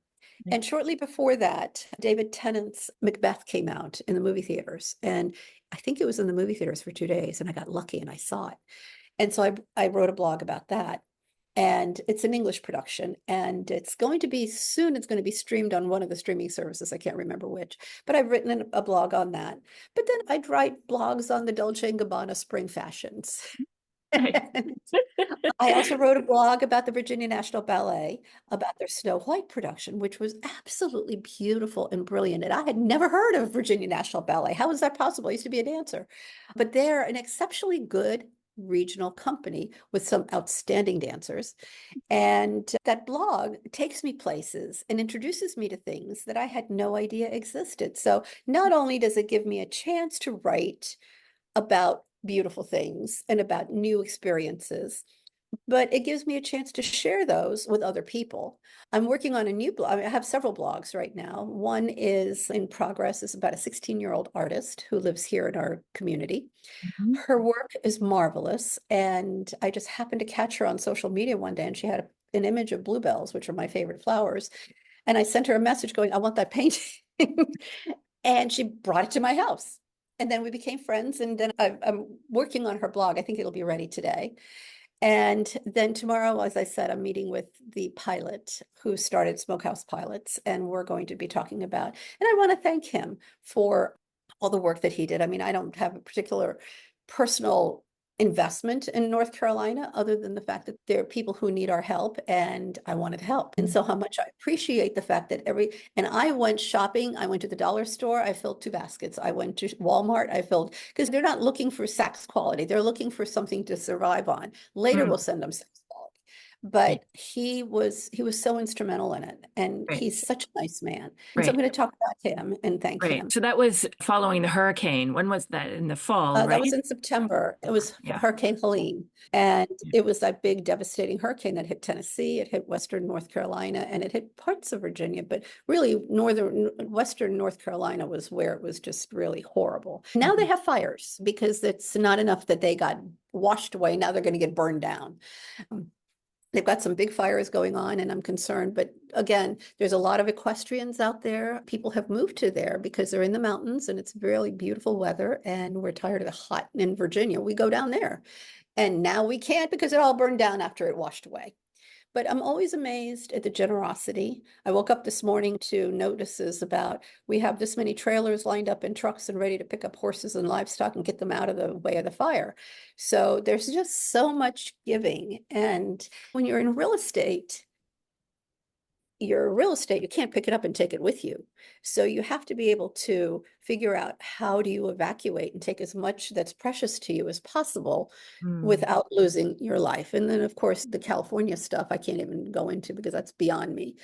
And shortly before that, David Tennant's Macbeth came out in the movie theaters. And I think it was in the movie theaters for 2 days, and I got lucky and I saw it. And so I wrote a blog about that. And it's an English production, and it's going to be soon, it's going to be streamed on one of the streaming services. I can't remember which, but I've written a blog on that. But then I'd write blogs on the Dolce & Gabbana spring fashions. Nice. And I also wrote a blog about the Virginia National Ballet, about their Snow White production, which was absolutely beautiful and brilliant. And I had never heard of Virginia National Ballet. How is that possible? I used to be a dancer. But they're an exceptionally good regional company with some outstanding dancers. And that blog takes me places and introduces me to things that I had no idea existed. So not only does it give me a chance to write about beautiful things and about new experiences, but it gives me a chance to share those with other people. I'm working on a new blog. I have several blogs right now. One is in progress. It's about a 16-year-old artist who lives here in our community. Mhm. Her work is marvelous. And I just happened to catch her on social media one day, and she had an image of bluebells, which are my favorite flowers. And I sent her a message going, I want that painting. And she brought it to my house. And then we became friends. And then I'm working on her blog. I think it'll be ready today. And then tomorrow, as I said, I'm meeting with the pilot who started Smokehouse Pilots, and we're going to be talking about, and I want to thank him for all the work that he did. I mean, I don't have a particular personal investment in North Carolina other than the fact that there are people who need our help, and I wanted to help. And so how much I appreciate the fact that and I went shopping, I went to the dollar store, I filled 2 baskets. I went to Walmart, I filled, because they're not looking for Saks quality. They're looking for something to survive on. Later, Mm. we'll send them Saks quality. but he was so instrumental in it, and Right. he's such a nice man. And so I'm Right. going to talk about him and thank Right. him. So that was following the hurricane. When was that? In the fall, That right? was in September. It was Yeah. Hurricane Helene, and Yeah. it was that big devastating hurricane that hit Tennessee, it hit Western North Carolina, and it hit parts of Virginia, but really Western North Carolina was where it was just really horrible. Now they have fires because it's not enough that they got washed away. Now they're going to get burned down. They've got some big fires going on, and I'm concerned. But again, there's a lot of equestrians out there. People have moved to there because they're in the mountains and it's really beautiful weather. And we're tired of the hot in Virginia. We go down there. And now we can't because it all burned down after it washed away. But I'm always amazed at the generosity. I woke up this morning to notices about we have this many trailers lined up in trucks and ready to pick up horses and livestock and get them out of the way of the fire. So there's just so much giving. And when you're in real estate, you can't pick it up and take it with you. So you have to be able to figure out how do you evacuate and take as much that's precious to you as possible Mm. without losing your life. And then, of course, the California stuff I can't even go into because that's beyond me.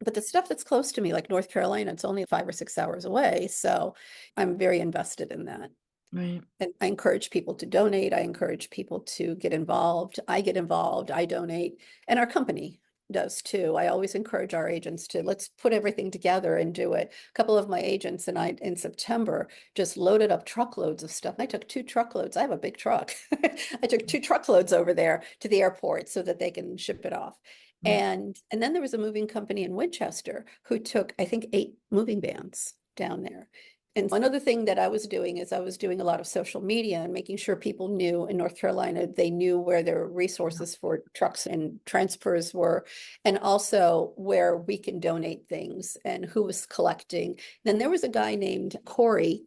But the stuff that's close to me, like North Carolina, it's only 5 or 6 hours away. So I'm very invested in that. Right. And I encourage people to donate. I encourage people to get involved. I get involved. I donate. And our company does too. I always encourage our agents to let's put everything together and do it. A couple of my agents and I in September just loaded up truckloads of stuff. I took 2 truckloads. I have a big truck. I took 2 truckloads over there to the airport so that they can ship it off. Right. And then there was a moving company in Winchester who took, I think, 8 moving vans down there. And another thing that I was doing is I was doing a lot of social media and making sure people knew in North Carolina, they knew where their resources for trucks and transfers were, and also where we can donate things and who was collecting. Then there was a guy named Corey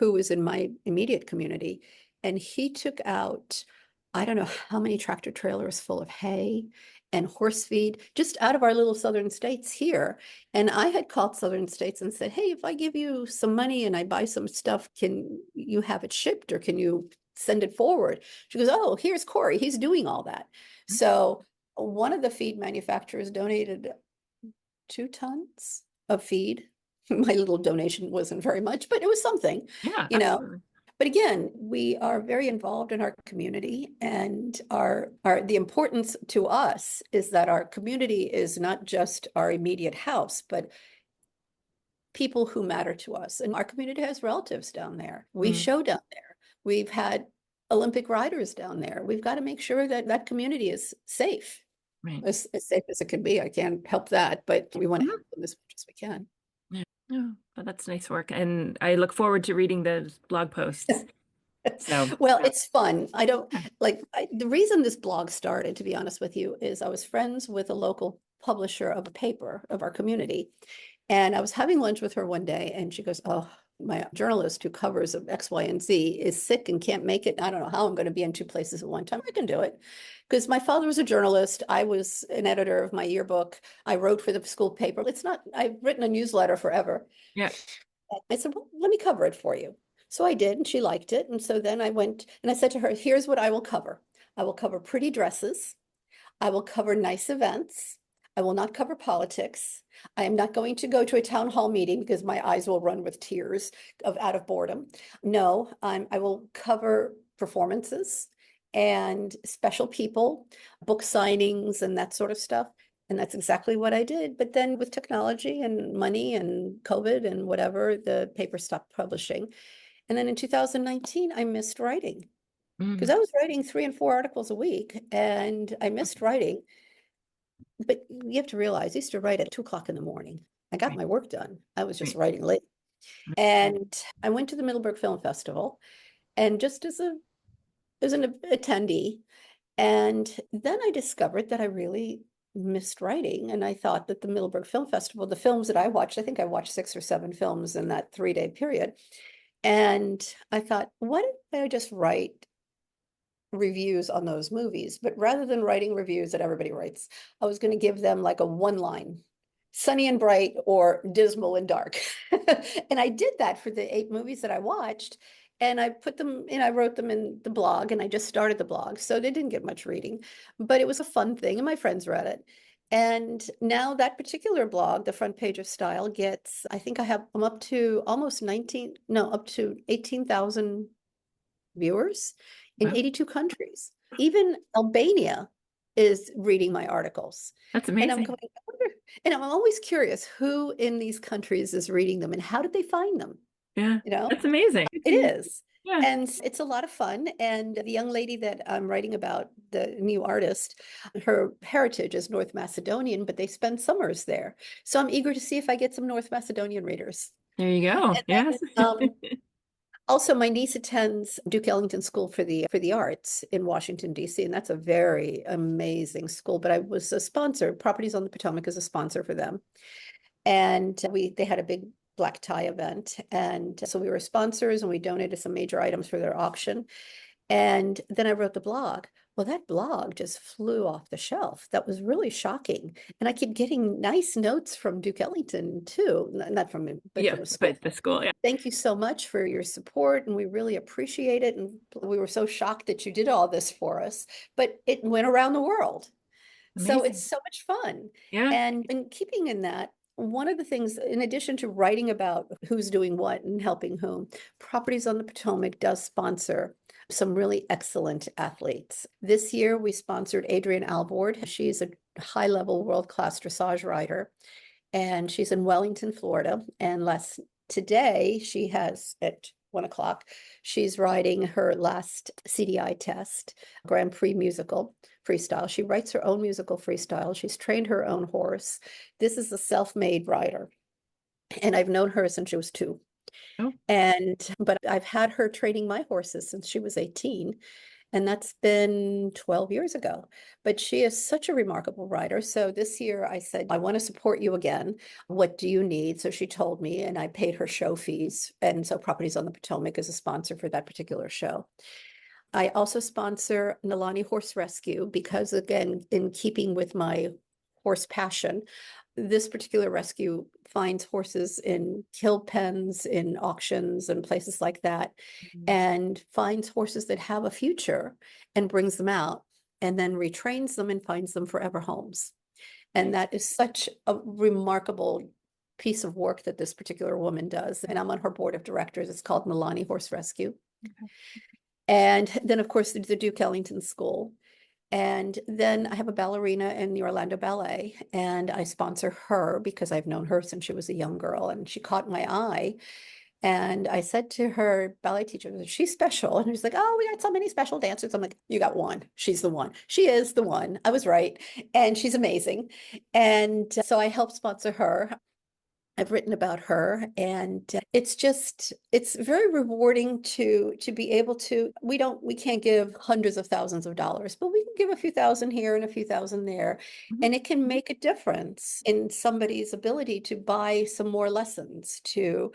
who was in my immediate community, and he took out, I don't know how many tractor trailers full of hay and horse feed just out of our little southern states here. And I had called Southern States and said, hey, if I give you some money and I buy some stuff, can you have it shipped or can you send it forward? She goes, oh, here's Corey. He's doing all that. So one of the feed manufacturers donated 2 tons of feed. My little donation wasn't very much, but it was something, Yeah, you know. absolutely. But again, we are very involved in our community, and our the importance to us is that our community is not just our immediate house, but people who matter to us. And our community has relatives down there. We Mm. show down there. We've had Olympic riders down there. We've got to make sure that that community is safe, Right. as safe as it can be. I can't help that, but we want to Mhm. help them as much as we can. Yeah. Yeah. Well, that's nice work. And I look forward to reading those blog posts. So, Well, it's fun. I don't yeah. the reason this blog started, to be honest with you, is I was friends with a local publisher of a paper of our community. And I was having lunch with her one day and she goes, oh, my journalist who covers of X, Y, and Z is sick and can't make it. I don't know how I'm going to be in 2 places at one time. I can do it. Because my father was a journalist. I was an editor of my yearbook. I wrote for the school paper. I've written a newsletter forever. Yeah. I said, well, let me cover it for you. So I did, and she liked it. And so then I went and I said to her, here's what I will cover. I will cover pretty dresses. I will cover nice events. I will not cover politics. I am not going to go to a town hall meeting because my eyes will run with tears out of boredom. No, I will cover performances and special people, book signings and that sort of stuff. And that's exactly what I did. But then with technology and money and COVID and whatever, the paper stopped publishing. And then in 2019, I missed writing because Mm. I was writing 3 and 4 articles a week and I missed writing. But you have to realize I used to write at 2 o'clock in the morning. I got Right. my work done. I was just Right. writing late. And I went to the Middleburg Film Festival and just as an attendee, and then I discovered that I really missed writing. And I thought that the Middleburg Film Festival, the films that I watched, I think I watched 6 or 7 films in that 3-day period. And I thought, what if I just write reviews on those movies? But rather than writing reviews that everybody writes, I was going to give them like a one line, sunny and bright or dismal and dark. And I did that for the 8 movies that I watched. And I put them in, I wrote them in the blog, and I just started the blog. So they didn't get much reading, but it was a fun thing, and my friends read it. And now that particular blog, the front page of style, gets, I think I'm up to almost 19, no, up to 18,000 viewers in Wow, 82 countries. Even Albania is reading my articles. that's And I'm amazing. going, I wonder, and I'm always curious who in these countries is reading them and how did they find them? Yeah, You know, that's amazing. it is. Yeah. And it's a lot of fun. And the young lady that I'm writing about, the new artist, her heritage is North Macedonian, but they spend summers there. So I'm eager to see if I get some North Macedonian readers. There you go. And Yes. then, also, my niece attends Duke Ellington School for the Arts in Washington, D.C., and that's a very amazing school. But I was a sponsor. Properties on the Potomac is a sponsor for them, and they had a big black tie event, and so we were sponsors, and we donated some major items for their auction. And then I wrote the blog. Well, that blog just flew off the shelf. That was really shocking. And I keep getting nice notes from Duke Ellington too, not from him, but Yeah, from the school. but the school, yeah. Thank you so much for your support, and we really appreciate it. And we were so shocked that you did all this for us, but it went around the world. So it's Amazing. so much fun. Yeah. And in keeping in that, one of the things, in addition to writing about who's doing what and helping whom, Properties on the Potomac does sponsor some really excellent athletes. This year, we sponsored Adrienne Alvord. She's a high-level world-class dressage rider, and she's in Wellington, Florida. And today, she has at 1 o'clock, she's riding her last CDI test, Grand Prix musical freestyle. She writes her own musical freestyle. She's trained her own horse. This is a self-made rider. And I've known her since she was 2. Oh, But I've had her training my horses since she was 18. And that's been 12 years ago. But she is such a remarkable rider. So this year I said, I want to support you again. What do you need? So she told me, and I paid her show fees. And so Properties on the Potomac is a sponsor for that particular show. I also sponsor Nalani Horse Rescue because, again, in keeping with my horse passion, this particular rescue finds horses in kill pens, in auctions, and places like that, and finds horses that have a future and brings them out and then retrains them and finds them forever homes. And that is such a remarkable piece of work that this particular woman does. And I'm on her board of directors. It's called Nalani Horse Rescue. okay. And then, of course, there's the Duke Ellington School. And then I have a ballerina in the Orlando Ballet, and I sponsor her because I've known her since she was a young girl, and she caught my eye. And I said to her ballet teacher, she's special. And she's like, oh, we got so many special dancers. I'm like, you got one. She's the one. She is the one. I was right. And she's amazing. And so I helped sponsor her. I've written about her, and it's very rewarding to be able to, we can't give hundreds of thousands of dollars, but we can give a few thousand here and a few thousand there, Mhm. and it can make a difference in somebody's ability to buy some more lessons, to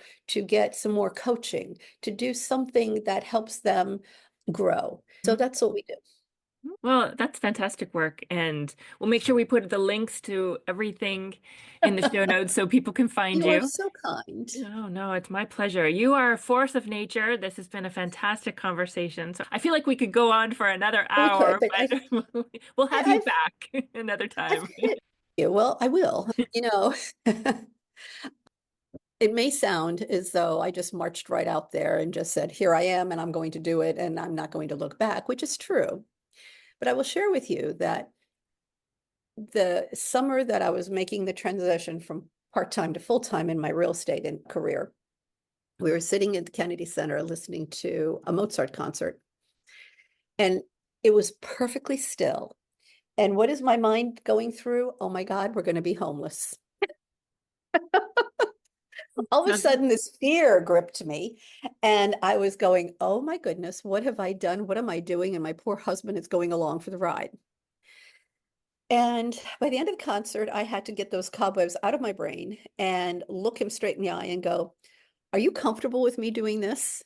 get some more coaching, to do something that helps them grow. So Mhm. that's what we do. Well, that's fantastic work. And we'll make sure we put the links to everything in the show notes so people can find You are you. so kind. No, no, it's my pleasure. You are a force of nature. This has been a fantastic conversation. So I feel like we could go on for another We could, hour, but but we'll have you I've back another I've time. hit you. Well, I will. It may sound as though I just marched right out there and just said, here I am, and I'm going to do it, and I'm not going to look back, which is true. But I will share with you that the summer that I was making the transition from part-time to full-time in my real estate and career, we were sitting at the Kennedy Center listening to a Mozart concert, and it was perfectly still. And what is my mind going through? Oh my God, we're going to be homeless. All of a Sounds- sudden, this fear gripped me, and I was going, oh my goodness, what have I done? What am I doing? And my poor husband is going along for the ride. And by the end of the concert, I had to get those cobwebs out of my brain and look him straight in the eye and go, are you comfortable with me doing this?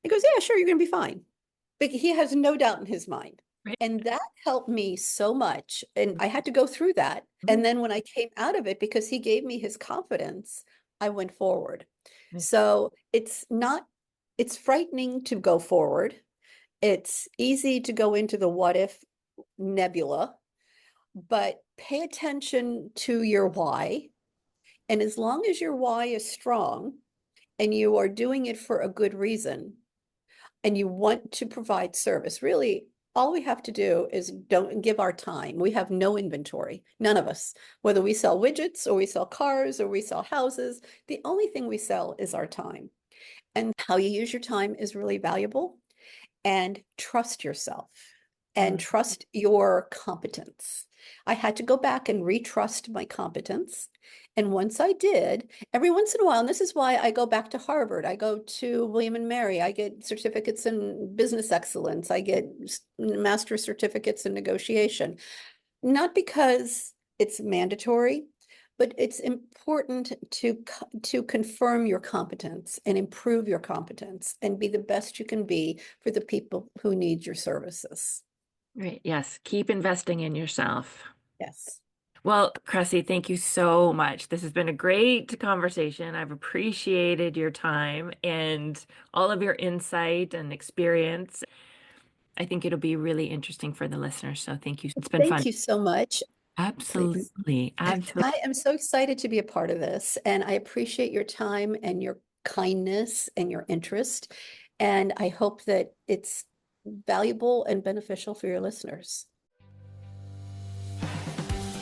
He goes, yeah, sure, you're going to be fine. But he has no doubt in his mind. Right. And that helped me so much. And I had to go through that. Mhm. And then when I came out of it, because he gave me his confidence, I went forward. Nice. So it's frightening to go forward. It's easy to go into the what if nebula, but pay attention to your why. And as long as your why is strong and you are doing it for a good reason and you want to provide service, really, all we have to do is don't give our time. We have no inventory, none of us, whether we sell widgets or we sell cars or we sell houses. The only thing we sell is our time. And how you use your time is really valuable. And trust yourself and trust your competence. I had to go back and retrust my competence. And once I did, every once in a while, and this is why I go back to Harvard, I go to William and Mary, I get certificates in business excellence, I get master's certificates in negotiation, not because it's mandatory, but it's important to confirm your competence and improve your competence and be the best you can be for the people who need your services. Great. Yes. Keep investing in yourself. Yes. Well, Krasi, thank you so much. This has been a great conversation. I've appreciated your time and all of your insight and experience. I think it'll be really interesting for the listeners. So thank you. It's been fun. Thank you so much. Absolutely. Absolutely. I am so excited to be a part of this, and I appreciate your time and your kindness and your interest. And I hope that it's valuable and beneficial for your listeners.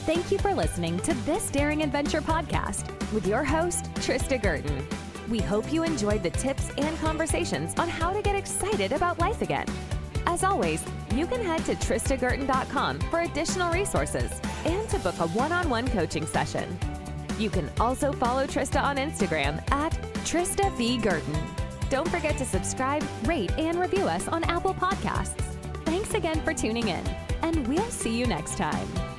Thank you for listening to This Daring Adventure podcast with your host, Trista Gurton. We hope you enjoyed the tips and conversations on how to get excited about life again. As always, you can head to tristagurton.com for additional resources and to book a one-on-one coaching session. You can also follow Trista on Instagram at Trista V. Gurton. Don't forget to subscribe, rate, and review us on Apple Podcasts. Thanks again for tuning in, and we'll see you next time.